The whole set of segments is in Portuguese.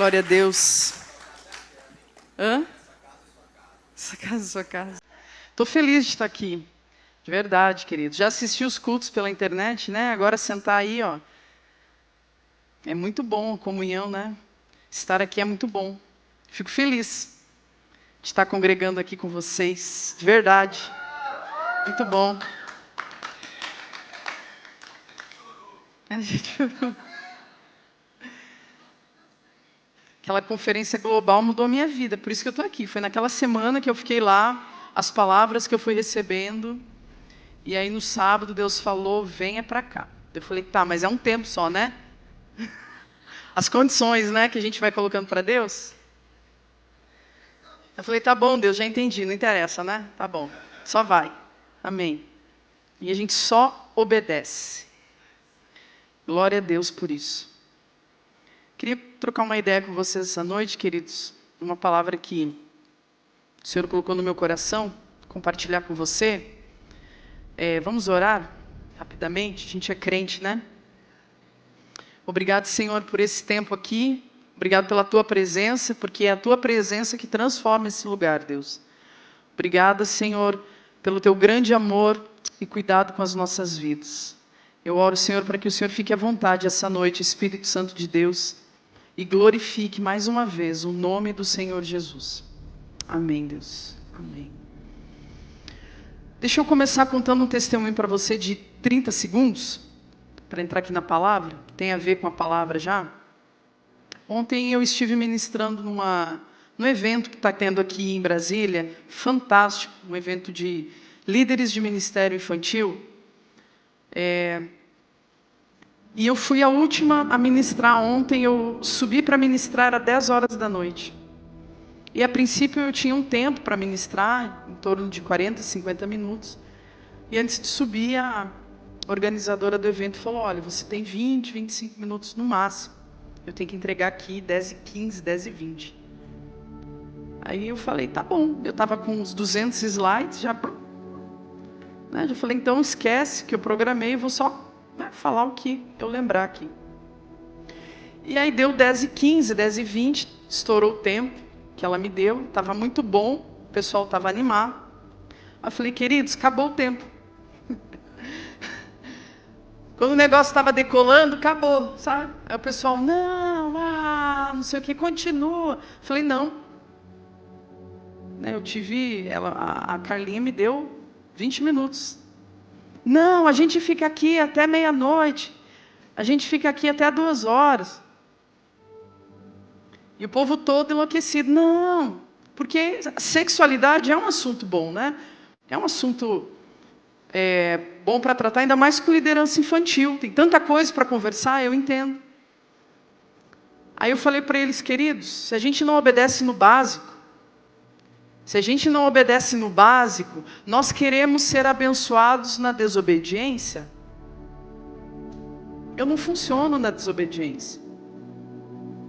Glória a Deus. Hã? Sua casa. Estou feliz de estar aqui. De verdade, querido. Já assisti os cultos pela internet, né? Agora sentar aí, ó. É muito bom a comunhão, né? Estar aqui é muito bom. Fico feliz de estar congregando aqui com vocês. De verdade. Muito bom. Aquela conferência global mudou a minha vida, por isso que eu estou aqui. Foi naquela semana que eu fiquei lá, as palavras que eu fui recebendo, e aí no sábado Deus falou, venha para cá. Eu falei, tá, mas é um tempo só, né? As condições, né, que a gente vai colocando para Deus. Eu falei, tá bom, Deus, já entendi, não interessa, né? Tá bom, só vai. Amém. E a gente só obedece. Glória a Deus por isso. Queria trocar uma ideia com vocês essa noite, queridos. Uma palavra que o Senhor colocou no meu coração, compartilhar com você. Vamos orar rapidamente? A gente é crente, né? Obrigado, Senhor, por esse tempo aqui. Obrigado pela Tua presença, porque é a Tua presença que transforma esse lugar, Deus. Obrigada, Senhor, pelo Teu grande amor e cuidado com as nossas vidas. Eu oro, Senhor, para que o Senhor fique à vontade essa noite, Espírito Santo de Deus, e glorifique mais uma vez o nome do Senhor Jesus. Amém, Deus. Amém. Deixa eu começar contando um testemunho para você de 30 segundos, para entrar aqui na palavra, que tem a ver com a palavra já. Ontem eu estive ministrando num evento que está tendo aqui em Brasília, fantástico, um evento de líderes de ministério infantil. E eu fui a última a ministrar ontem, eu subi para ministrar às 10 horas da noite. E a princípio eu tinha um tempo para ministrar, em torno de 40, 50 minutos. E antes de subir, a organizadora do evento falou, olha, você tem 20, 25 minutos no máximo. Eu tenho que entregar aqui 10h15, 10h20. Aí eu falei, tá bom. Eu estava com uns 200 slides, já falei, então esquece que eu programei, eu vou só falar o que eu lembrar aqui. E aí deu 10h15, 10h20, estourou o tempo que ela me deu, estava muito bom, o pessoal estava animado. Eu falei, queridos, acabou o tempo. Quando o negócio estava decolando, acabou, sabe? Aí o pessoal, não sei o que, continua. Eu falei, não. Eu tive, a Carlinha me deu 20 minutos. Não, a gente fica aqui até meia-noite. A gente fica aqui até 2 horas. E o povo todo enlouquecido. Não, porque sexualidade é um assunto bom, né? É um assunto bom para tratar, ainda mais com liderança infantil. Tem tanta coisa para conversar, eu entendo. Aí eu falei para eles, queridos, se a gente não obedece no básico, nós queremos ser abençoados na desobediência. Eu não funciono na desobediência.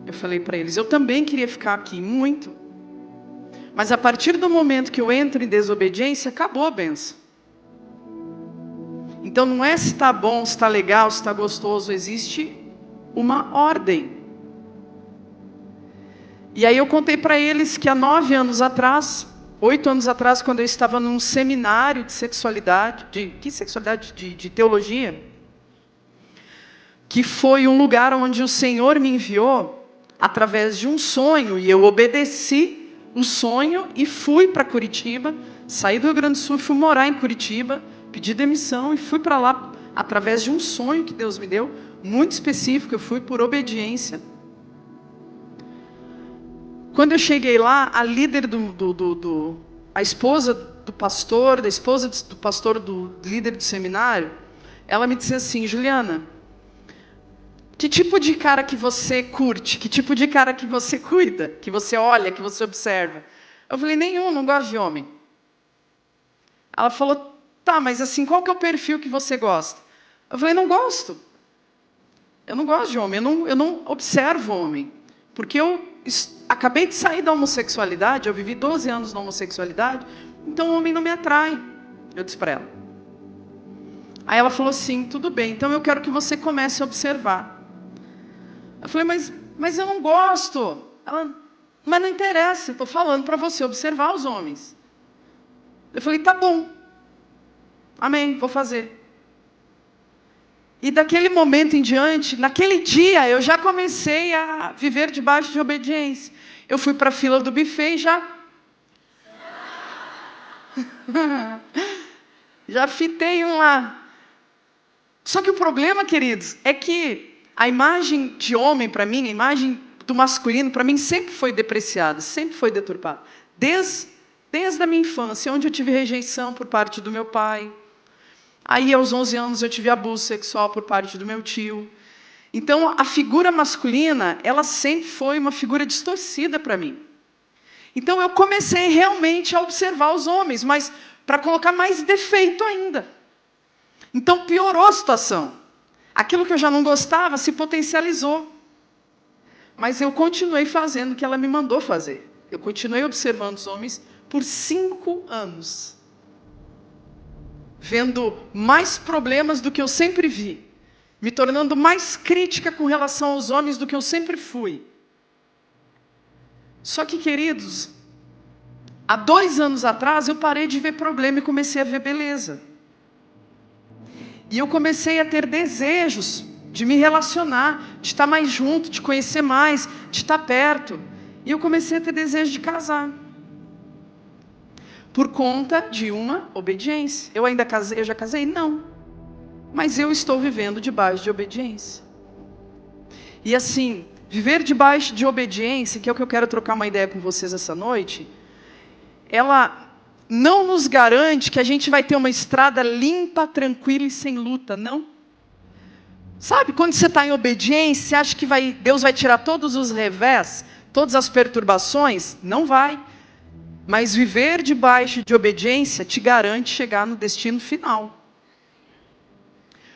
Eu falei para eles, eu também queria ficar aqui, muito. Mas a partir do momento que eu entro em desobediência, acabou a bênção. Então não é se está bom, se está legal, se está gostoso, existe uma ordem. E aí eu contei para eles que há 9 anos atrás, 8 anos atrás, quando eu estava num seminário de sexualidade, de teologia, que foi um lugar onde o Senhor me enviou através de um sonho, e eu obedeci o sonho e fui para Curitiba, saí do Rio Grande do Sul, fui morar em Curitiba, pedi demissão e fui para lá através de um sonho que Deus me deu, muito específico, eu fui por obediência. Quando eu cheguei lá, a líder a esposa do pastor, do líder do seminário, ela me disse assim, Juliana, que tipo de cara que você curte? Que tipo de cara que você cuida? Que você olha, que você observa? Eu falei, nenhum, não gosto de homem. Ela falou, tá, mas assim, qual que é o perfil que você gosta? Eu falei, não gosto. Eu não gosto de homem, eu não observo homem. Porque eu acabei de sair da homossexualidade, eu vivi 12 anos na homossexualidade, então o homem não me atrai. Eu disse para ela. Aí ela falou assim, tudo bem, então eu quero que você comece a observar. Eu falei, mas Mas eu não gosto. Ela, mas não interessa, eu estou falando para você observar os homens. Eu falei, tá bom. Amém, vou fazer. E daquele momento em diante, naquele dia, eu já comecei a viver debaixo de obediência. Eu fui para a fila do buffet e já... já fitei um lá. Só que o problema, queridos, é que a imagem de homem, para mim, a imagem do masculino, para mim, sempre foi depreciada, sempre foi deturpada. Desde a minha infância, onde eu tive rejeição por parte do meu pai. Aí, aos 11 anos, eu tive abuso sexual por parte do meu tio. Então, a figura masculina, ela sempre foi uma figura distorcida para mim. Então, eu comecei realmente a observar os homens, mas para colocar mais defeito ainda. Então, piorou a situação. Aquilo que eu já não gostava se potencializou. Mas eu continuei fazendo o que ela me mandou fazer. Eu continuei observando os homens por 5 anos. Vendo mais problemas do que eu sempre vi. Me tornando mais crítica com relação aos homens do que eu sempre fui. Só que, queridos, há 2 anos atrás eu parei de ver problema e comecei a ver beleza. E eu comecei a ter desejos de me relacionar, de estar mais junto, de conhecer mais, de estar perto. E eu comecei a ter desejo de casar. Por conta de uma obediência. Eu ainda casei? Eu já casei? Não. Mas eu estou vivendo debaixo de obediência. E assim, viver debaixo de obediência, que é o que eu quero trocar uma ideia com vocês essa noite, ela não nos garante que a gente vai ter uma estrada limpa, tranquila e sem luta, não. Sabe, quando você está em obediência, você acha que Deus vai tirar todos os revés, todas as perturbações? Não vai. Mas viver debaixo de obediência te garante chegar no destino final.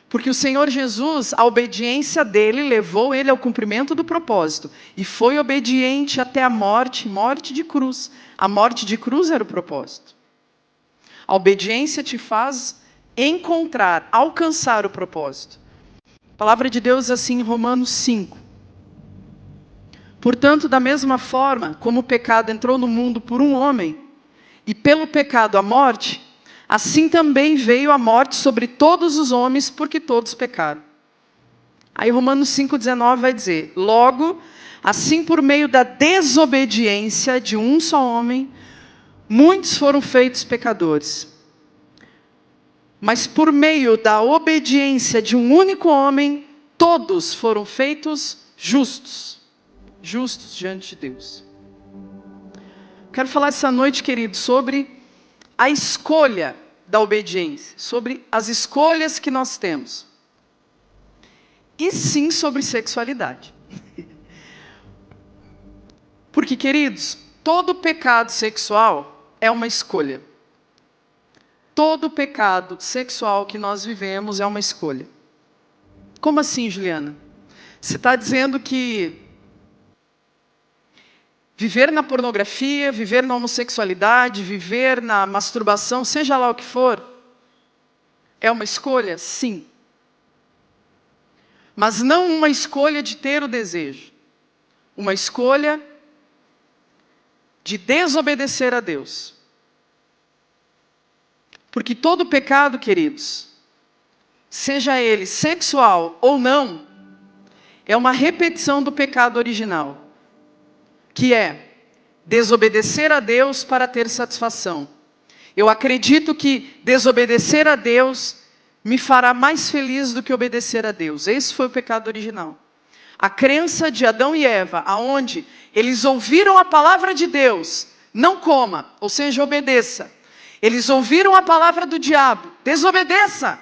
Porque o Senhor Jesus, a obediência dele levou ele ao cumprimento do propósito. E foi obediente até a morte, morte de cruz. A morte de cruz era o propósito. A obediência te faz encontrar, alcançar o propósito. A palavra de Deus assim em Romanos 5. Portanto, da mesma forma como o pecado entrou no mundo por um homem, e pelo pecado a morte, assim também veio a morte sobre todos os homens, porque todos pecaram. Aí Romanos 5,19 vai dizer, logo, assim por meio da desobediência de um só homem, muitos foram feitos pecadores. Mas por meio da obediência de um único homem, todos foram feitos justos. Justos diante de Deus. Quero falar essa noite, querido, sobre a escolha da obediência, sobre as escolhas que nós temos. E sim sobre sexualidade. Porque, queridos, todo pecado sexual é uma escolha. Todo pecado sexual que nós vivemos é uma escolha. Como assim, Juliana? Você está dizendo que viver na pornografia, viver na homossexualidade, viver na masturbação, seja lá o que for, é uma escolha? Sim. Mas não uma escolha de ter o desejo. Uma escolha de desobedecer a Deus. Porque todo pecado, queridos, seja ele sexual ou não, é uma repetição do pecado original. Que é desobedecer a Deus para ter satisfação. Eu acredito que desobedecer a Deus me fará mais feliz do que obedecer a Deus. Esse foi o pecado original. A crença de Adão e Eva, aonde eles ouviram a palavra de Deus, não coma, ou seja, obedeça. Eles ouviram a palavra do diabo, desobedeça.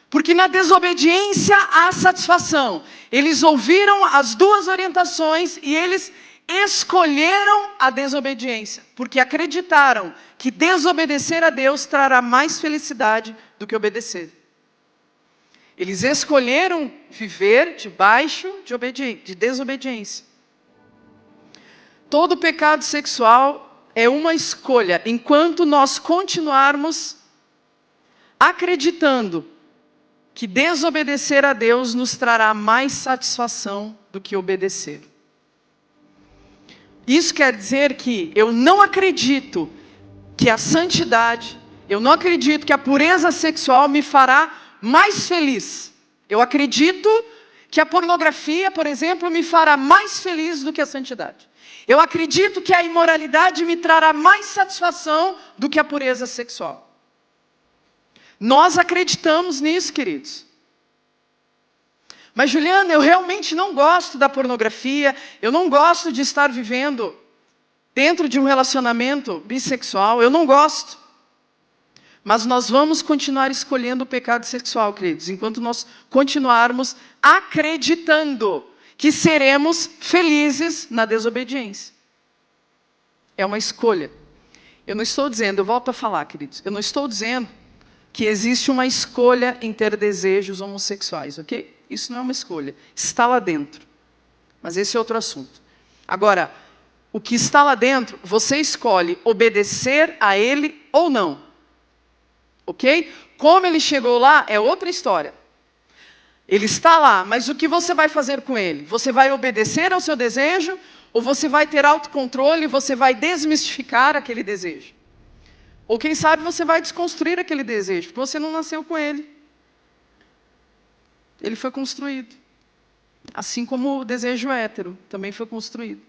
Porque na desobediência há satisfação. Eles ouviram as duas orientações e eles escolheram a desobediência, porque acreditaram que desobedecer a Deus trará mais felicidade do que obedecer. Eles escolheram viver debaixo de desobediência. Todo pecado sexual é uma escolha, enquanto nós continuarmos acreditando que desobedecer a Deus nos trará mais satisfação do que obedecer. Isso quer dizer que eu não acredito que a santidade, eu não acredito que a pureza sexual me fará mais feliz. Eu acredito que a pornografia, por exemplo, me fará mais feliz do que a santidade. Eu acredito que a imoralidade me trará mais satisfação do que a pureza sexual. Nós acreditamos nisso, queridos. Mas, Juliana, eu realmente não gosto da pornografia, eu não gosto de estar vivendo dentro de um relacionamento bissexual, eu não gosto. Mas nós vamos continuar escolhendo o pecado sexual, queridos, enquanto nós continuarmos acreditando que seremos felizes na desobediência. É uma escolha. Eu não estou dizendo, eu volto a falar, queridos, eu não estou dizendo que existe uma escolha em ter desejos homossexuais, ok? Isso não é uma escolha, está lá dentro. Mas esse é outro assunto. Agora, o que está lá dentro, você escolhe obedecer a ele ou não. Ok? Como ele chegou lá é outra história. Ele está lá, mas o que você vai fazer com ele? Você vai obedecer ao seu desejo? Ou você vai ter autocontrole e você vai desmistificar aquele desejo? Ou quem sabe você vai desconstruir aquele desejo, porque você não nasceu com ele. Ele foi construído. Assim como o desejo hétero também foi construído.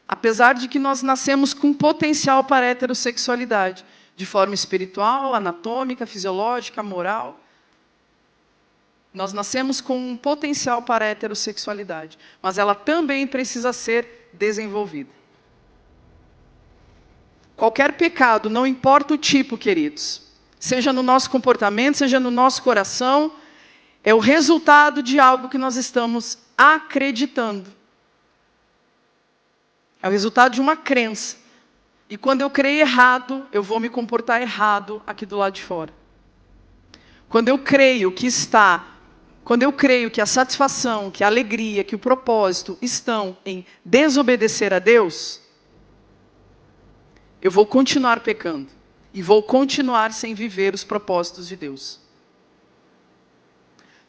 Apesar de que nós nascemos com potencial para a heterossexualidade, de forma espiritual, anatômica, fisiológica, moral. Nós nascemos com um potencial para a heterossexualidade, mas ela também precisa ser desenvolvida. Qualquer pecado, não importa o tipo, queridos, seja no nosso comportamento, seja no nosso coração, é o resultado de algo que nós estamos acreditando. É o resultado de uma crença. E quando eu creio errado, eu vou me comportar errado aqui do lado de fora. Quando eu creio que a satisfação, que a alegria, que o propósito estão em desobedecer a Deus, eu vou continuar pecando. E vou continuar sem viver os propósitos de Deus.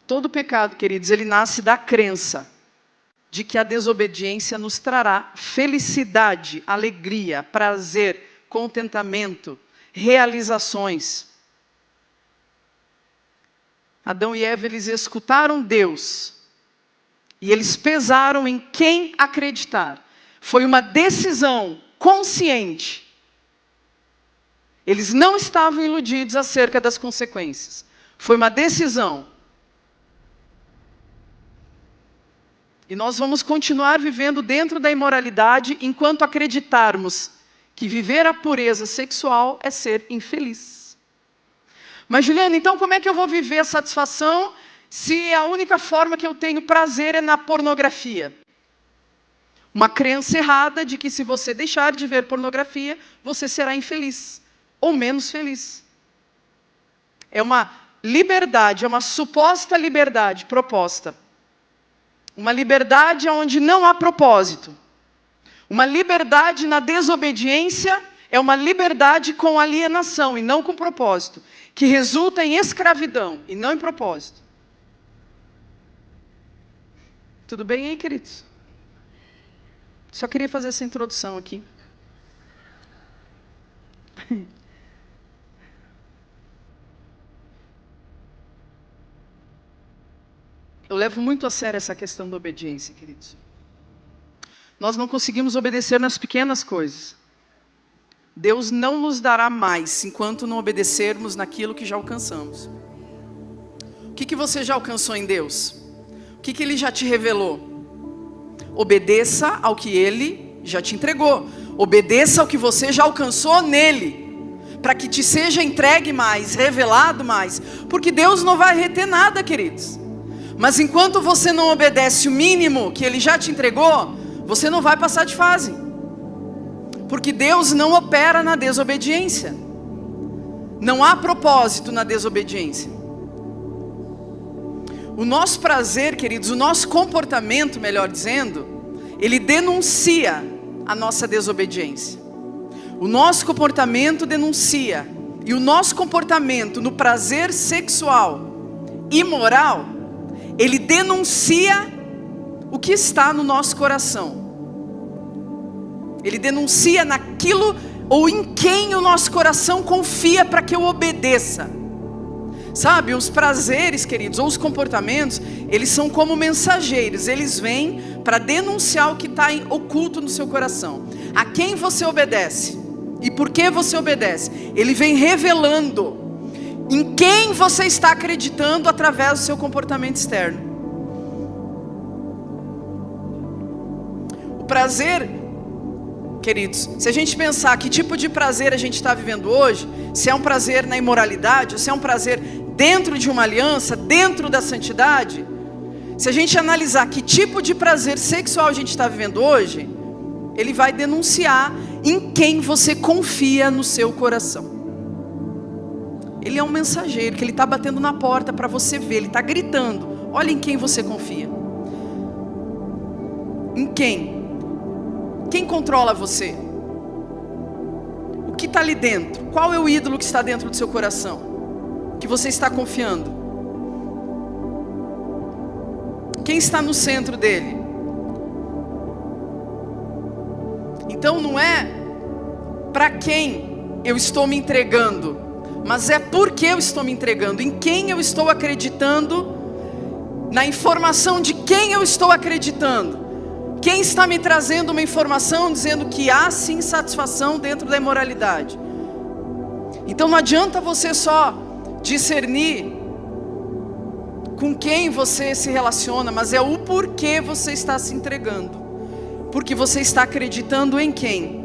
Todo pecado, queridos, ele nasce da crença de que a desobediência nos trará felicidade, alegria, prazer, contentamento, realizações. Adão e Eva, eles escutaram Deus e eles pesaram em quem acreditar. Foi uma decisão consciente. Eles não estavam iludidos acerca das consequências. Foi uma decisão. E nós vamos continuar vivendo dentro da imoralidade enquanto acreditarmos que viver a pureza sexual é ser infeliz. Mas, Juliana, então como é que eu vou viver a satisfação se a única forma que eu tenho prazer é na pornografia? Uma crença errada de que se você deixar de ver pornografia, você será infeliz ou menos feliz. É uma liberdade, é uma suposta liberdade proposta. Uma liberdade onde não há propósito. Uma liberdade na desobediência é uma liberdade com alienação e não com propósito, que resulta em escravidão e não em propósito. Tudo bem aí, queridos? Só queria fazer essa introdução aqui. Eu levo muito a sério essa questão da obediência, queridos. Nós não conseguimos obedecer nas pequenas coisas. Deus não nos dará mais enquanto não obedecermos naquilo que já alcançamos. O que você já alcançou em Deus? O que Ele já te revelou? Obedeça ao que Ele já te entregou. Obedeça ao que você já alcançou nele. Para que te seja entregue mais, revelado mais. Porque Deus não vai reter nada, queridos. Mas enquanto você não obedece o mínimo que Ele já te entregou, você não vai passar de fase. Porque Deus não opera na desobediência. Não há propósito na desobediência. O nosso prazer, queridos, o nosso comportamento, melhor dizendo, ele denuncia a nossa desobediência. O nosso comportamento denuncia. E o nosso comportamento no prazer sexual imoral, ele denuncia o que está no nosso coração. Ele denuncia naquilo ou em quem o nosso coração confia para que eu obedeça. Sabe, os prazeres, queridos, ou os comportamentos, eles são como mensageiros. Eles vêm para denunciar o que está oculto no seu coração. A quem você obedece e por que você obedece. Ele vem revelando em quem você está acreditando através do seu comportamento externo. O prazer, queridos, se a gente pensar que tipo de prazer a gente está vivendo hoje, se é um prazer na imoralidade, ou se é um prazer dentro de uma aliança, dentro da santidade, se a gente analisar que tipo de prazer sexual a gente está vivendo hoje, ele vai denunciar em quem você confia no seu coração. Ele é um mensageiro que ele está batendo na porta para você ver, ele está gritando, olha em quem você confia. Em quem? Quem controla você? O que está ali dentro? Qual é o ídolo que está dentro do seu coração? Que você está confiando? Quem está no centro dele? Então não é para quem eu estou me entregando, mas é por que eu estou me entregando, em quem eu estou acreditando, na informação de quem eu estou acreditando. Quem está me trazendo uma informação dizendo que há sim satisfação dentro da imoralidade. Então não adianta você só discernir com quem você se relaciona, mas é o porquê você está se entregando. Porque você está acreditando em quem?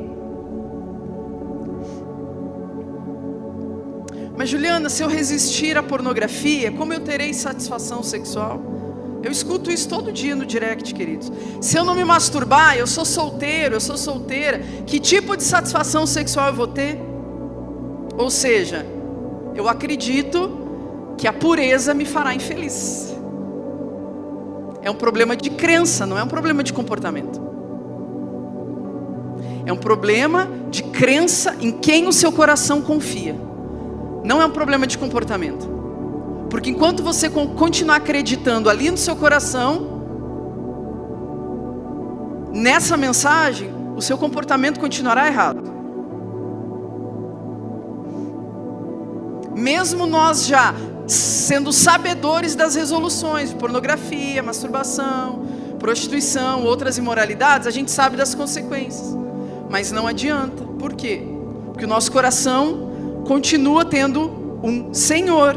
Mas Juliana, se eu resistir à pornografia, como eu terei satisfação sexual? Eu escuto isso todo dia no direct, queridos. Se eu não me masturbar, eu sou solteiro, eu sou solteira, que tipo de satisfação sexual eu vou ter? Ou seja, eu acredito que a pureza me fará infeliz. É um problema de crença, não é um problema de comportamento. É um problema de crença em quem o seu coração confia. Não é um problema de comportamento. Porque enquanto você continuar acreditando ali no seu coração, nessa mensagem, o seu comportamento continuará errado. Mesmo nós já sendo sabedores das resoluções, pornografia, masturbação, prostituição, outras imoralidades, a gente sabe das consequências. Mas não adianta. Por quê? Porque o nosso coração continua tendo um Senhor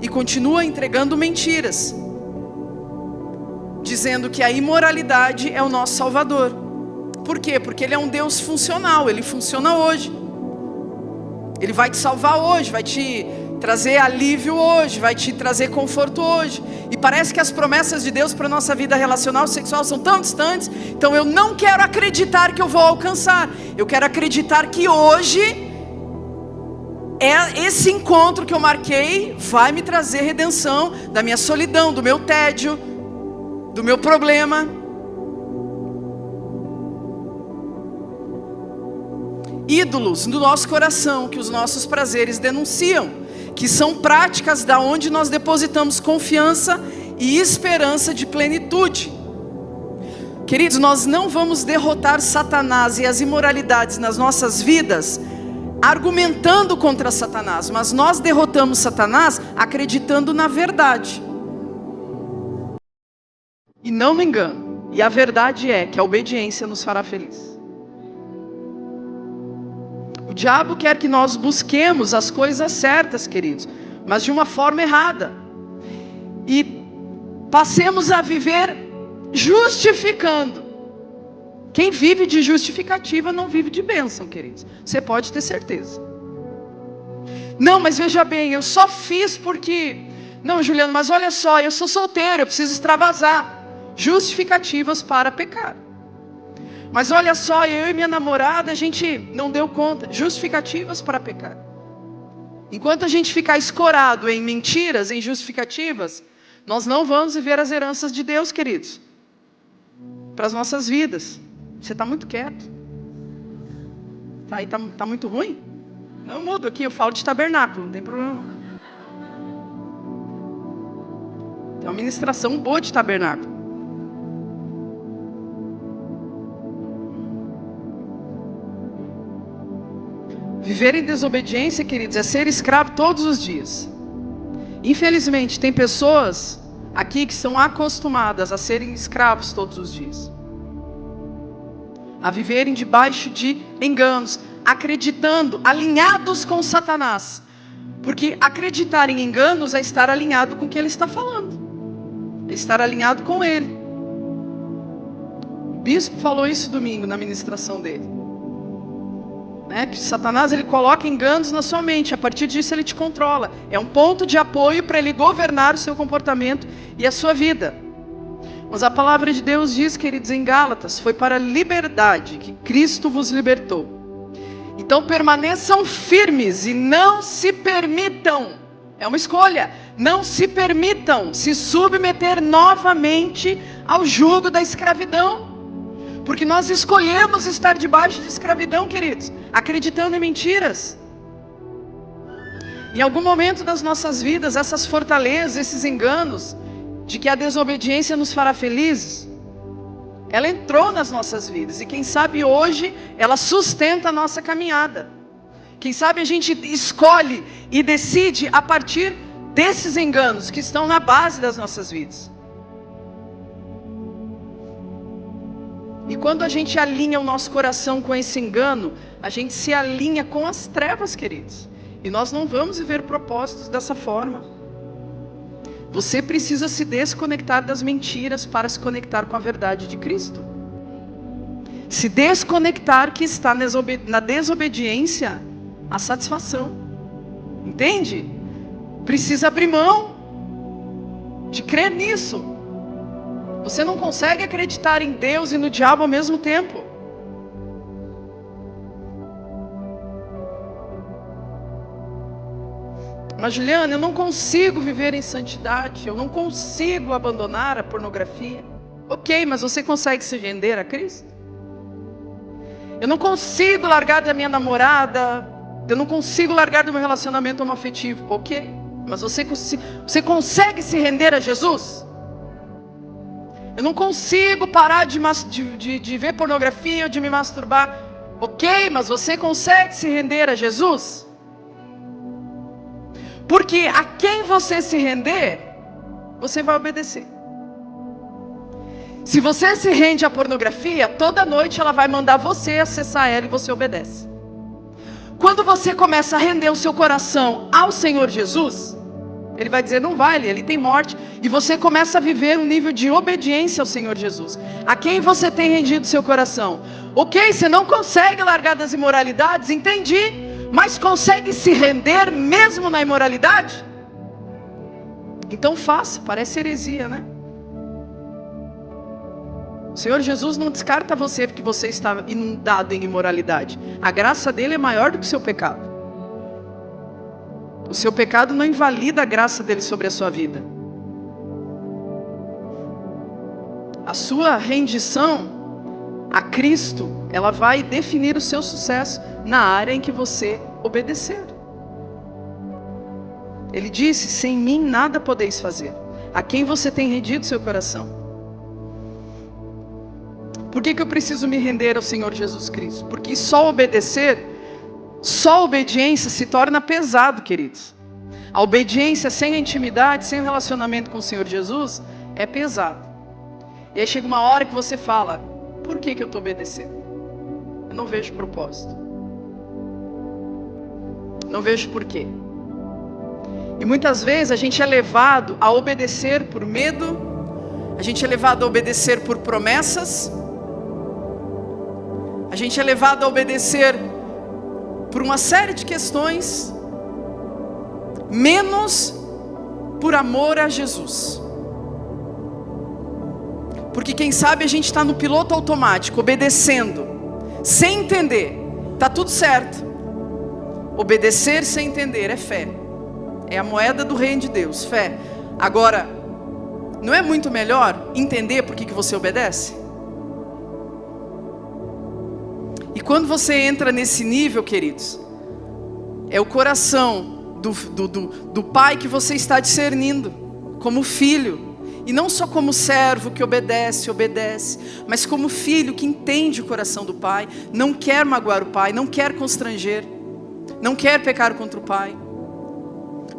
e continua entregando mentiras, dizendo que a imoralidade é o nosso Salvador. Por quê? Porque Ele é um Deus funcional, Ele funciona hoje. Ele vai te salvar hoje, vai te trazer alívio hoje, vai te trazer conforto hoje. E parece que as promessas de Deus para a nossa vida relacional, sexual são tão distantes. Então eu não quero acreditar que eu vou alcançar. Eu quero acreditar que hoje esse encontro que eu marquei vai me trazer redenção da minha solidão, do meu tédio, do meu problema. Ídolos no nosso coração que os nossos prazeres denunciam, que são práticas da onde nós depositamos confiança e esperança de plenitude. Queridos, nós não vamos derrotar Satanás e as imoralidades nas nossas vidas argumentando contra Satanás, mas nós derrotamos Satanás acreditando na verdade. E não me engano, e a verdade é que a obediência nos fará feliz. O diabo quer que nós busquemos as coisas certas, queridos, mas de uma forma errada. E passemos a viver justificando. Quem vive de justificativa não vive de bênção, queridos. Você pode ter certeza. Não, mas veja bem, eu só fiz porque... Não, Juliano, mas olha só, eu sou solteiro, eu preciso extravasar. Justificativas para pecar. Mas olha só, eu e minha namorada, a gente não deu conta. Justificativas para pecar. Enquanto a gente ficar escorado em mentiras, em justificativas, nós não vamos viver as heranças de Deus, queridos, para as nossas vidas. Você está muito quieto. Tá muito ruim? Não mudo aqui, eu falo de tabernáculo, não tem problema. Tem uma ministração boa de tabernáculo. Viver em desobediência, queridos, é ser escravo todos os dias. Infelizmente, tem pessoas aqui que são acostumadas a serem escravos todos os dias. A viverem debaixo de enganos, acreditando, alinhados com Satanás. Porque acreditar em enganos é estar alinhado com o que ele está falando. É estar alinhado com ele. O bispo falou isso domingo na ministração dele. Que Satanás ele coloca enganos na sua mente. A partir disso ele te controla. É um ponto de apoio para ele governar o seu comportamento e a sua vida. Mas a palavra de Deus diz, queridos, em Gálatas, foi para a liberdade que Cristo vos libertou. Então permaneçam firmes e não se permitam, é uma escolha, não se permitam se submeter novamente ao jugo da escravidão. Porque nós escolhemos estar debaixo de escravidão, queridos, acreditando em mentiras. Em algum momento das nossas vidas, essas fortalezas, esses enganos, de que a desobediência nos fará felizes, ela entrou nas nossas vidas. E quem sabe hoje, ela sustenta a nossa caminhada. Quem sabe a gente escolhe e decide a partir desses enganos que estão na base das nossas vidas. E quando a gente alinha o nosso coração com esse engano, a gente se alinha com as trevas, queridos. E nós não vamos viver propósitos dessa forma. Você precisa se desconectar das mentiras para se conectar com a verdade de Cristo. Se desconectar que está na desobediência a satisfação. Entende? Precisa abrir mão de crer nisso. Você não consegue acreditar em Deus e no diabo ao mesmo tempo. Mas Juliana, eu não consigo viver em santidade, eu não consigo abandonar a pornografia. Ok, mas você consegue se render a Cristo? Eu não consigo largar da minha namorada, eu não consigo largar do meu relacionamento homoafetivo. Ok, mas você consegue se render a Jesus? Eu não consigo parar de ver pornografia ou de me masturbar. Ok, mas você consegue se render a Jesus? Porque a quem você se render, você vai obedecer. Se você se rende à pornografia, toda noite ela vai mandar você acessar ela e você obedece. Quando você começa a render o seu coração ao Senhor Jesus, Ele vai dizer, não vale, ele tem morte. E você começa a viver um nível de obediência ao Senhor Jesus. A quem você tem rendido seu coração? Ok, você não consegue largar das imoralidades, entendi. Mas consegue se render mesmo na imoralidade? Então faça, parece heresia, né? O Senhor Jesus não descarta você porque você está inundado em imoralidade. A graça dele é maior do que o seu pecado. O seu pecado não invalida a graça dele sobre a sua vida. A sua rendição a Cristo, ela vai definir o seu sucesso na área em que você obedecer. Ele disse, sem mim nada podeis fazer. A quem você tem rendido seu coração? Por que eu preciso me render ao Senhor Jesus Cristo? Porque só obedecer, só obediência se torna pesado, queridos. A obediência sem a intimidade, sem o relacionamento com o Senhor Jesus, é pesado. E aí chega uma hora que você fala, por que eu estou obedecendo? Eu não vejo propósito. Não vejo porquê. E muitas vezes a gente é levado a obedecer por medo, a gente é levado a obedecer por promessas, a gente é levado a obedecer por uma série de questões, menos por amor a Jesus. Porque quem sabe a gente está no piloto automático, obedecendo, sem entender, está tudo certo. Obedecer sem entender é fé, é a moeda do reino de Deus, fé. Agora, não é muito melhor entender por que você obedece? E quando você entra nesse nível, queridos, é o coração do pai que você está discernindo, como filho. E não só como servo que obedece, mas como filho que entende o coração do pai, não quer magoar o pai, não quer constranger. não quer pecar contra o Pai.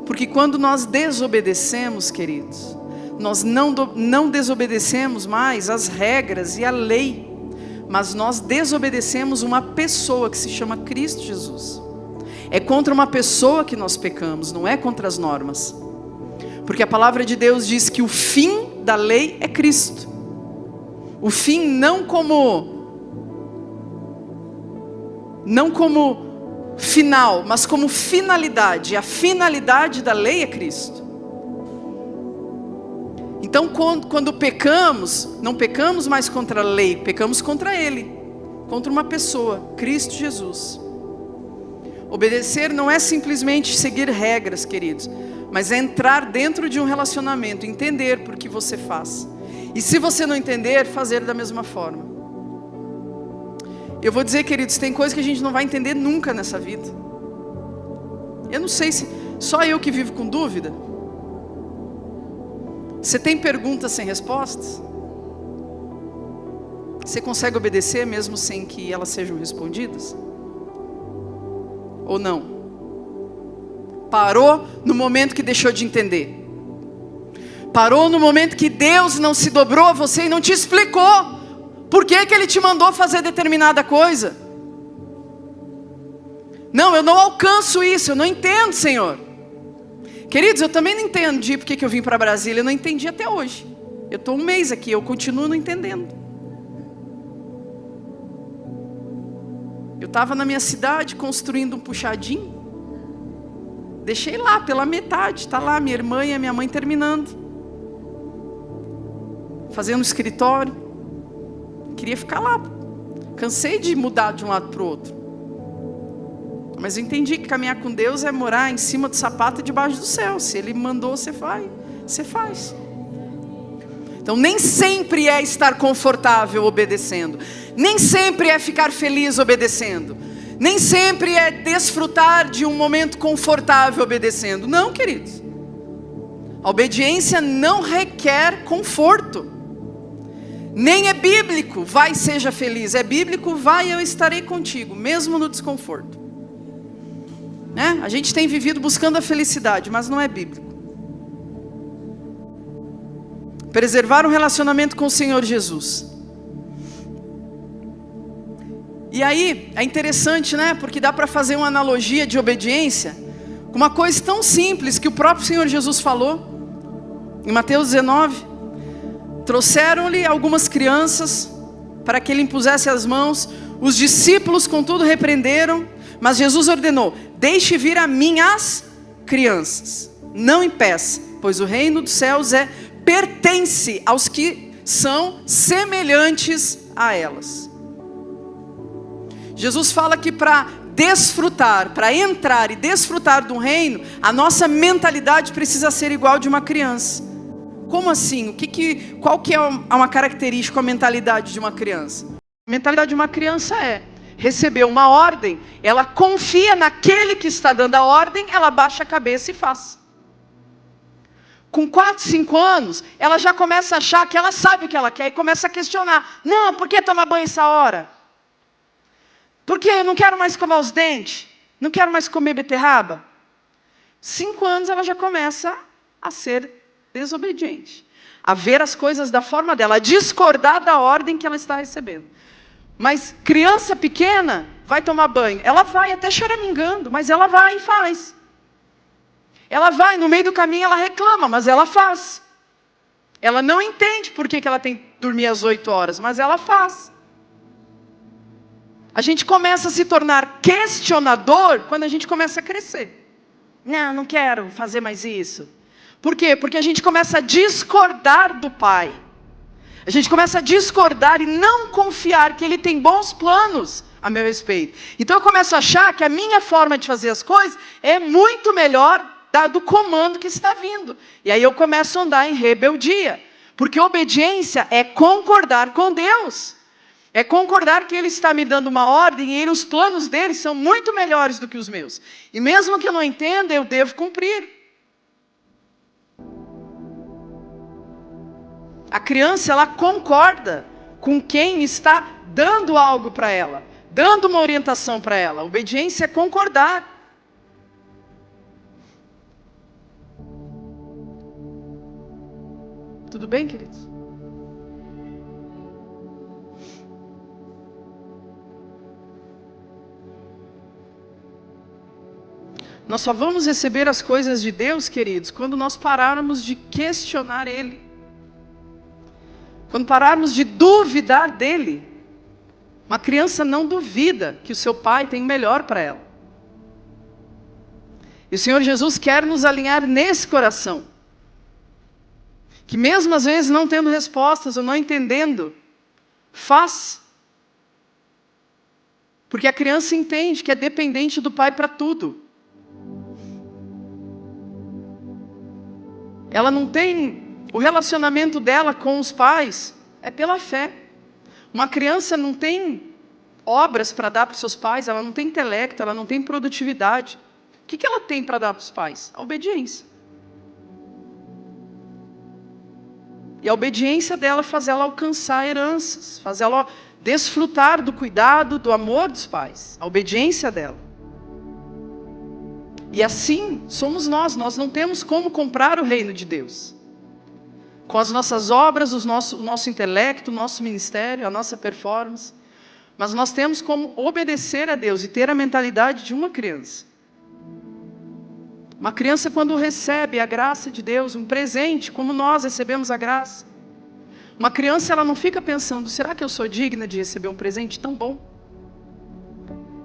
Porque quando nós desobedecemos, queridos, nós não desobedecemos mais as regras e a lei, mas nós desobedecemos uma pessoa que se chama Cristo Jesus. É contra uma pessoa que nós pecamos, não é contra as normas. Porque a palavra de Deus diz que o fim da lei é Cristo. O fim não como final, mas como finalidade. A finalidade da lei é Cristo. Então quando pecamos, não pecamos mais contra a lei, pecamos contra Ele, contra uma pessoa, Cristo Jesus. Obedecer não é simplesmente seguir regras, queridos, mas é entrar dentro de um relacionamento, entender por que você faz. E se você não entender, fazer da mesma forma. Eu vou dizer, queridos, tem coisa que a gente não vai entender nunca nessa vida. Eu não sei se só eu que vivo com dúvida. Você tem perguntas sem respostas? Você consegue obedecer mesmo sem que elas sejam respondidas? Ou não? Parou no momento que deixou de entender. Parou no momento que Deus não se dobrou a você e não te explicou por que Ele te mandou fazer determinada coisa. Não, eu não alcanço isso, eu não entendo, Senhor. Queridos, eu também não entendi por que eu vim para Brasília, eu não entendi até hoje. Eu estou um mês aqui, eu continuo não entendendo. Eu estava na minha cidade construindo um puxadinho. Deixei lá pela metade, está lá minha irmã e a minha mãe terminando. Fazendo um escritório. Queria ficar lá. Cansei de mudar de um lado para o outro. Mas eu entendi que caminhar com Deus é morar em cima do sapato e debaixo do céu. Se Ele mandou, você faz. Então nem sempre é estar confortável obedecendo. Nem sempre é ficar feliz obedecendo. Nem sempre é desfrutar de um momento confortável obedecendo. Não, queridos. A obediência não requer conforto. Nem é bíblico, vai seja feliz. É bíblico, vai eu estarei contigo, mesmo no desconforto. A gente tem vivido buscando a felicidade, mas não é bíblico. Preservar um relacionamento com o Senhor Jesus. E aí, é interessante, porque dá para fazer uma analogia de obediência com uma coisa tão simples que o próprio Senhor Jesus falou. Em Mateus 19, trouxeram-lhe algumas crianças para que ele impusesse as mãos. Os discípulos, contudo, repreenderam, mas Jesus ordenou: deixe vir a mim as crianças, não impeça, pois o reino dos céus pertence aos que são semelhantes a elas. Jesus fala que para desfrutar, para entrar e desfrutar do reino, a nossa mentalidade precisa ser igual de uma criança. Como assim? Qual que é uma característica, a mentalidade de uma criança? A mentalidade de uma criança receber uma ordem, ela confia naquele que está dando a ordem, ela baixa a cabeça e faz. Com 4, 5 anos, ela já começa a achar que ela sabe o que ela quer e começa a questionar. Não, por que tomar banho essa hora? Porque eu não quero mais escovar os dentes, não quero mais comer beterraba. 5 anos ela já começa a ser desobediente, a ver as coisas da forma dela, a discordar da ordem que ela está recebendo. Mas criança pequena vai tomar banho, ela vai até choramingando, mas ela vai e faz. Ela vai, no meio do caminho ela reclama, mas ela faz. Ela não entende por que ela tem que dormir às 8 horas, mas ela faz. A gente começa a se tornar questionador quando a gente começa a crescer. Não quero fazer mais isso. Por quê? Porque a gente começa a discordar do Pai. A gente começa a discordar e não confiar que Ele tem bons planos a meu respeito. Então eu começo a achar que a minha forma de fazer as coisas é muito melhor do comando que está vindo. E aí eu começo a andar em rebeldia. Porque obediência é concordar com Deus. É concordar que Ele está me dando uma ordem e os planos dele são muito melhores do que os meus. E mesmo que eu não entenda, eu devo cumprir. A criança, ela concorda com quem está dando algo para ela, dando uma orientação para ela. Obediência é concordar. Tudo bem, queridos? Nós só vamos receber as coisas de Deus, queridos, quando nós pararmos de questionar Ele. Quando pararmos de duvidar dEle. Uma criança não duvida que o seu pai tem o melhor para ela. E o Senhor Jesus quer nos alinhar nesse coração. Que mesmo às vezes não tendo respostas ou não entendendo, faz. Porque a criança entende que é dependente do pai para tudo. Ela não tem... O relacionamento dela com os pais é pela fé. Uma criança não tem obras para dar para os seus pais, ela não tem intelecto, ela não tem produtividade. O que ela tem para dar para os pais? A obediência. E a obediência dela faz ela alcançar heranças, faz ela desfrutar do cuidado, do amor dos pais. A obediência dela. E assim somos nós não temos como comprar o reino de Deus. Com as nossas obras, o nosso intelecto, o nosso ministério, a nossa performance. Mas nós temos como obedecer a Deus e ter a mentalidade de uma criança. Uma criança, quando recebe a graça de Deus, um presente, como nós recebemos a graça. Uma criança, ela não fica pensando, será que eu sou digna de receber um presente tão bom?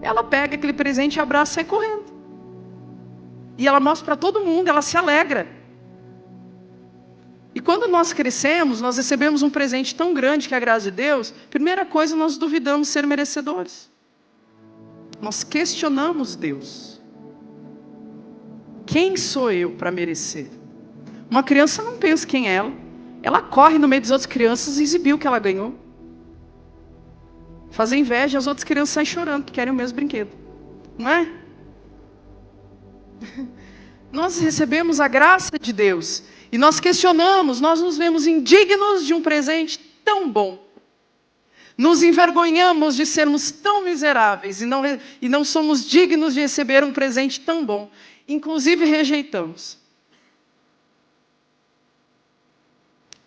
Ela pega aquele presente e abraça e sai correndo. E ela mostra para todo mundo, ela se alegra. E quando nós crescemos, nós recebemos um presente tão grande que é a graça de Deus, primeira coisa, nós duvidamos ser merecedores. Nós questionamos Deus. Quem sou eu para merecer? Uma criança não pensa quem é ela. Ela corre no meio das outras crianças e exibiu o que ela ganhou. Fazer inveja, as outras crianças saem chorando, que querem o mesmo brinquedo. Não é? Nós recebemos a graça de Deus. E nós questionamos, nós nos vemos indignos de um presente tão bom. Nos envergonhamos de sermos tão miseráveis e não somos dignos de receber um presente tão bom. Inclusive rejeitamos.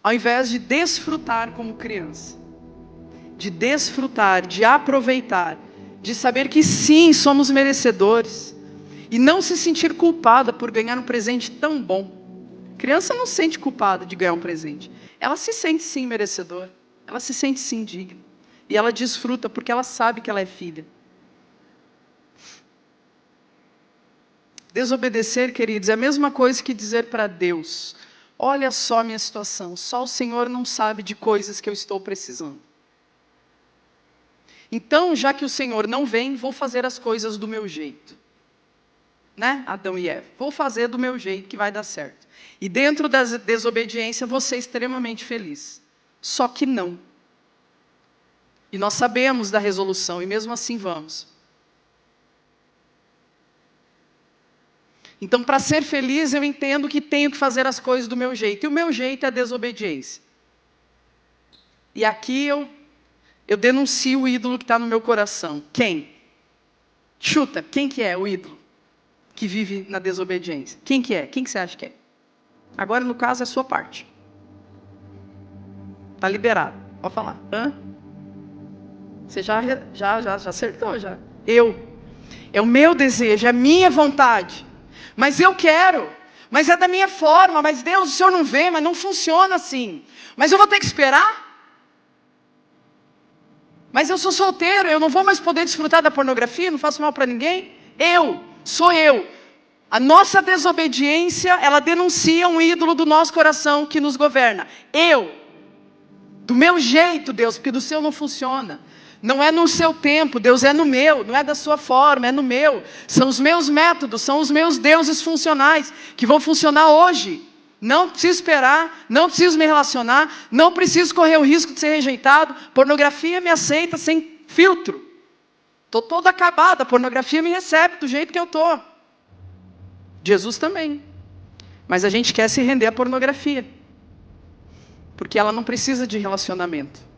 Ao invés de desfrutar como criança, de desfrutar, de aproveitar, de saber que sim, somos merecedores, e não se sentir culpada por ganhar um presente tão bom. Criança não se sente culpada de ganhar um presente. Ela se sente sim merecedora, ela se sente sim digna. E ela desfruta porque ela sabe que ela é filha. Desobedecer, queridos, é a mesma coisa que dizer para Deus, olha só a minha situação, só o Senhor não sabe de coisas que eu estou precisando. Então, já que o Senhor não vem, vou fazer as coisas do meu jeito. Né, Adão e Eva? Vou fazer do meu jeito que vai dar certo. E dentro da desobediência, vou ser extremamente feliz. Só que não. E nós sabemos da resolução, e mesmo assim vamos. Então, para ser feliz, eu entendo que tenho que fazer as coisas do meu jeito. E o meu jeito é a desobediência. E aqui eu denuncio o ídolo que está no meu coração. Quem? Chuta, quem que é o ídolo que vive na desobediência? Quem que é? Quem que você acha que é? Agora, no caso, é a sua parte. Está liberado. Pode falar. Hã? Você já acertou, já. É o meu desejo, é a minha vontade. Mas eu quero. Mas é da minha forma. Mas Deus, o Senhor não vê, mas não funciona assim. Mas eu vou ter que esperar? Mas eu sou solteiro, eu não vou mais poder desfrutar da pornografia, não faço mal para ninguém? Sou eu. A nossa desobediência, ela denuncia um ídolo do nosso coração que nos governa. Do meu jeito, Deus, porque do seu não funciona. Não é no seu tempo, Deus é no meu, não é da sua forma, é no meu. São os meus métodos, são os meus deuses funcionais, que vão funcionar hoje. Não preciso esperar, não preciso me relacionar, não preciso correr o risco de ser rejeitado. Pornografia me aceita sem filtro. Estou toda acabada, a pornografia me recebe do jeito que eu estou. Jesus também. Mas a gente quer se render à pornografia. Porque ela não precisa de relacionamento.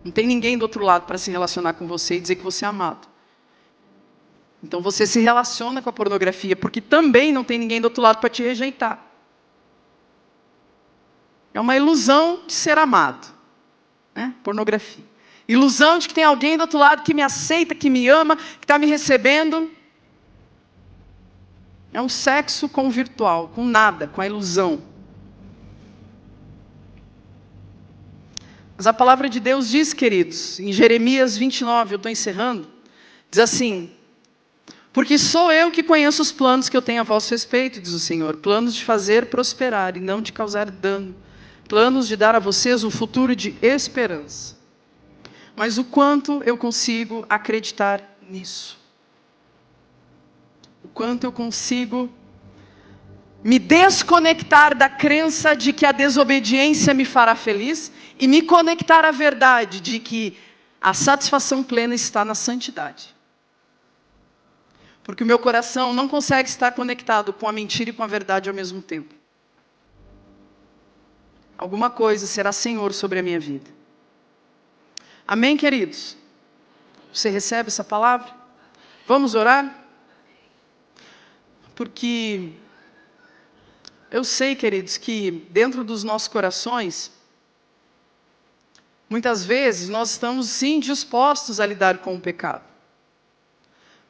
Não tem ninguém do outro lado para se relacionar com você e dizer que você é amado. Então você se relaciona com a pornografia, porque também não tem ninguém do outro lado para te rejeitar. É uma ilusão de ser amado, né? Pornografia. Ilusão de que tem alguém do outro lado que me aceita, que me ama, que está me recebendo. É um sexo com o virtual, com nada, com a ilusão. Mas a palavra de Deus diz, queridos, em Jeremias 29, eu estou encerrando, diz assim: porque sou eu que conheço os planos que eu tenho a vosso respeito, diz o Senhor, planos de fazer prosperar e não de causar dano, planos de dar a vocês um futuro de esperança. Mas o quanto eu consigo acreditar nisso? O quanto eu consigo me desconectar da crença de que a desobediência me fará feliz e me conectar à verdade de que a satisfação plena está na santidade. Porque o meu coração não consegue estar conectado com a mentira e com a verdade ao mesmo tempo. Alguma coisa será Senhor sobre a minha vida. Amém, queridos? Você recebe essa palavra? Vamos orar? Porque eu sei, queridos, que dentro dos nossos corações, muitas vezes nós estamos sim dispostos a lidar com o pecado.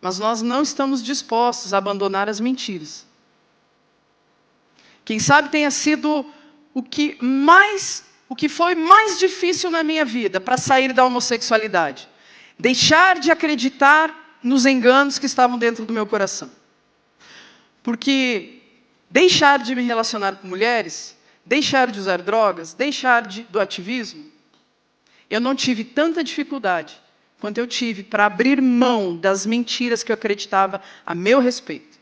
Mas nós não estamos dispostos a abandonar as mentiras. Quem sabe tenha sido o que foi mais difícil na minha vida para sair da homossexualidade. Deixar de acreditar nos enganos que estavam dentro do meu coração. Porque deixar de me relacionar com mulheres, deixar de usar drogas, do ativismo, eu não tive tanta dificuldade quanto eu tive para abrir mão das mentiras que eu acreditava a meu respeito.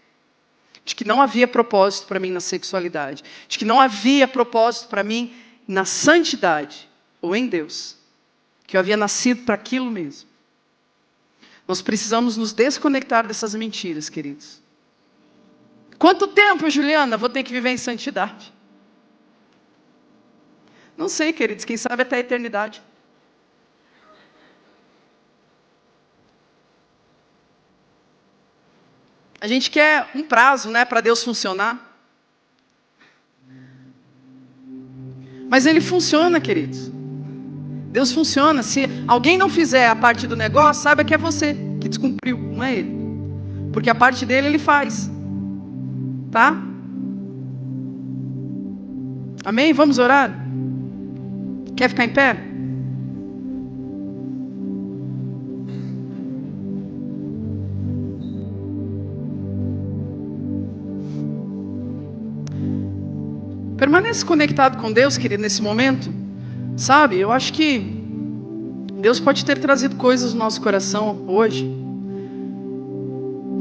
De que não havia propósito para mim na sexualidade. De que não havia propósito para mim na santidade, ou em Deus. Que eu havia nascido para aquilo mesmo. Nós precisamos nos desconectar dessas mentiras, queridos. Quanto tempo, Juliana, vou ter que viver em santidade? Não sei, queridos, quem sabe até a eternidade. A gente quer um prazo, né, para Deus funcionar. Mas Ele funciona, queridos. Deus funciona. Se alguém não fizer a parte do negócio, saiba que é você que descumpriu, não é Ele. Porque a parte dele, Ele faz. Tá? Amém? Vamos orar? Quer ficar em pé? Permaneça conectado com Deus, querido, nesse momento. Sabe, eu acho que Deus pode ter trazido coisas no nosso coração hoje.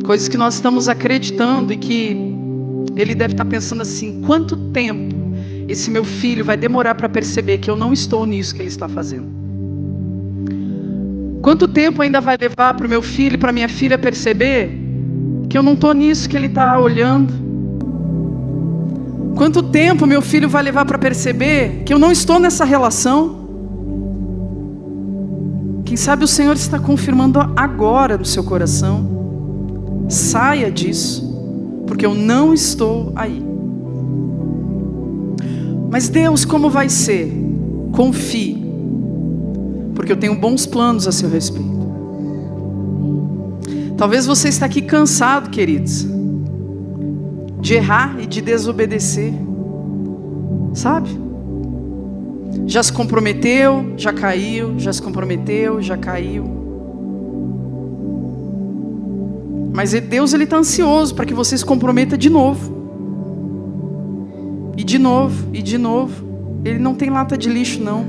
Coisas que nós estamos acreditando e que Ele deve estar pensando assim: quanto tempo esse meu filho vai demorar para perceber que eu não estou nisso que ele está fazendo? Quanto tempo ainda vai levar para o meu filho e para a minha filha perceber que eu não estou nisso que ele está olhando? Quanto tempo meu filho vai levar para perceber que eu não estou nessa relação? Quem sabe o Senhor está confirmando agora no seu coração: saia disso, porque eu não estou aí. Mas Deus, como vai ser? Confie, porque eu tenho bons planos a seu respeito. Talvez você está aqui cansado, queridos, de errar e de desobedecer, sabe? Já se comprometeu, já caiu, já se comprometeu, já caiu. Mas Deus, Ele está ansioso para que você se comprometa de novo. E de novo, e de novo. Ele não tem lata de lixo, não.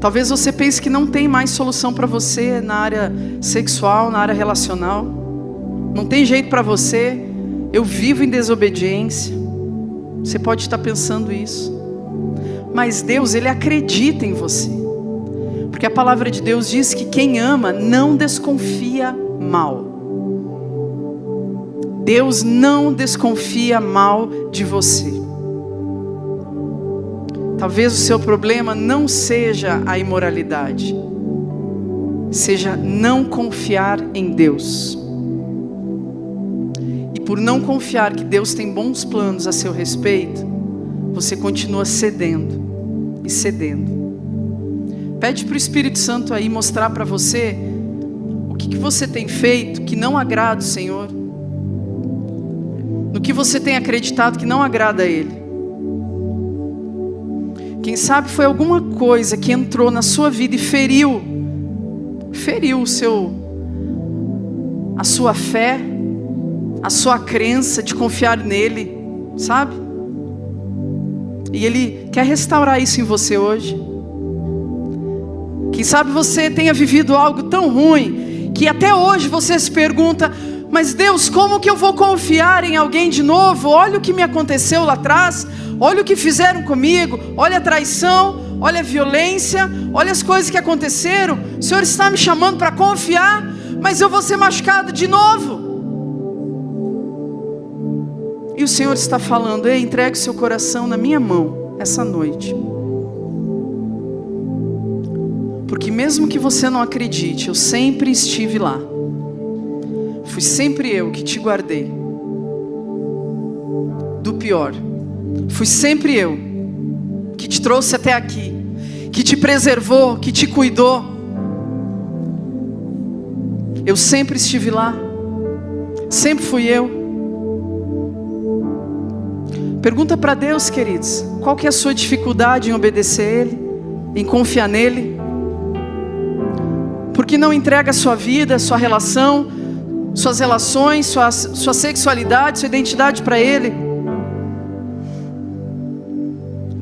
Talvez você pense que não tem mais solução para você na área sexual, na área relacional. Não tem jeito para você. Eu vivo em desobediência. Você pode estar pensando isso. Mas Deus, Ele acredita em você. Porque a palavra de Deus diz que quem ama não desconfia mal. Deus não desconfia mal de você. Talvez o seu problema não seja a imoralidade, seja não confiar em Deus. E por não confiar que Deus tem bons planos a seu respeito, você continua cedendo e cedendo. Pede para o Espírito Santo aí mostrar para você o que você tem feito que não agrada o Senhor, no que você tem acreditado que não agrada a Ele. Quem sabe foi alguma coisa que entrou na sua vida e feriu a sua fé, a sua crença de confiar nele, sabe? E Ele quer restaurar isso em você hoje. Quem sabe você tenha vivido algo tão ruim que até hoje você se pergunta: mas Deus, como que eu vou confiar em alguém de novo? Olha o que me aconteceu lá atrás, olha o que fizeram comigo, olha a traição, olha a violência, olha as coisas que aconteceram. O Senhor está me chamando para confiar, mas eu vou ser machucado de novo. E o Senhor está falando: ei, entregue o seu coração na minha mão essa noite. Porque mesmo que você não acredite, eu sempre estive lá. Fui sempre eu que te guardei do pior. Fui sempre eu que te trouxe até aqui, que te preservou, que te cuidou. Eu sempre estive lá. Sempre fui eu. Pergunta para Deus, queridos, qual que é a sua dificuldade em obedecer a Ele, em confiar nele? Por que não entrega a sua vida, sua relação, suas relações, sua sexualidade, sua identidade para Ele?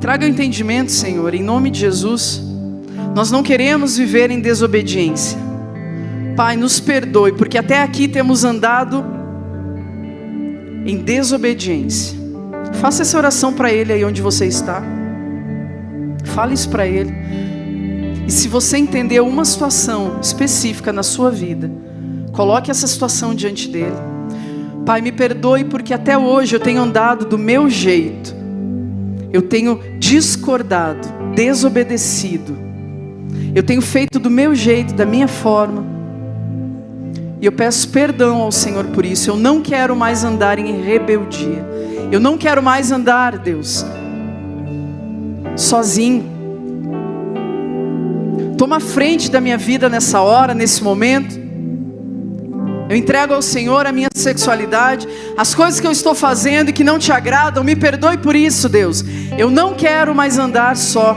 Traga o entendimento, Senhor, em nome de Jesus. Nós não queremos viver em desobediência. Pai, nos perdoe, porque até aqui temos andado em desobediência. Faça essa oração para Ele aí onde você está. Fale isso para Ele. E se você entender uma situação específica na sua vida, coloque essa situação diante dele. Pai, me perdoe porque até hoje eu tenho andado do meu jeito. Eu tenho discordado, desobedecido. Eu tenho feito do meu jeito, da minha forma. E eu peço perdão ao Senhor por isso. Eu não quero mais andar em rebeldia. Eu não quero mais andar, Deus, sozinho. Toma a frente da minha vida nessa hora, nesse momento. Eu entrego ao Senhor a minha sexualidade, as coisas que eu estou fazendo e que não te agradam. Me perdoe por isso, Deus. Eu não quero mais andar só.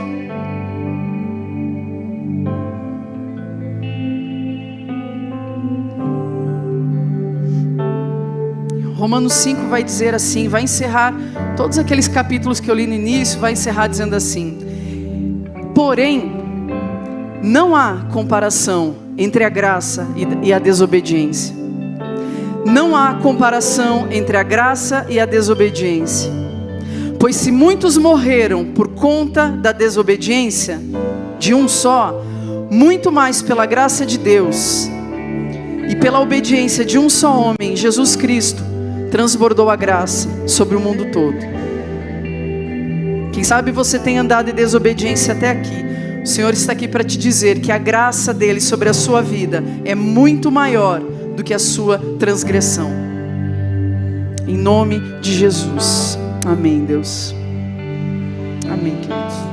Romanos 5 vai dizer assim, vai encerrar todos aqueles capítulos que eu li no início, vai encerrar dizendo assim: porém, não há comparação entre a graça e a desobediência. Não há comparação entre a graça e a desobediência. Pois se muitos morreram por conta da desobediência de um só, muito mais pela graça de Deus e pela obediência de um só homem, Jesus Cristo, transbordou a graça sobre o mundo todo. Quem sabe você tem andado em desobediência até aqui. O Senhor está aqui para te dizer que a graça dele sobre a sua vida é muito maior do que a sua transgressão. Em nome de Jesus. Amém, Deus. Amém, queridos.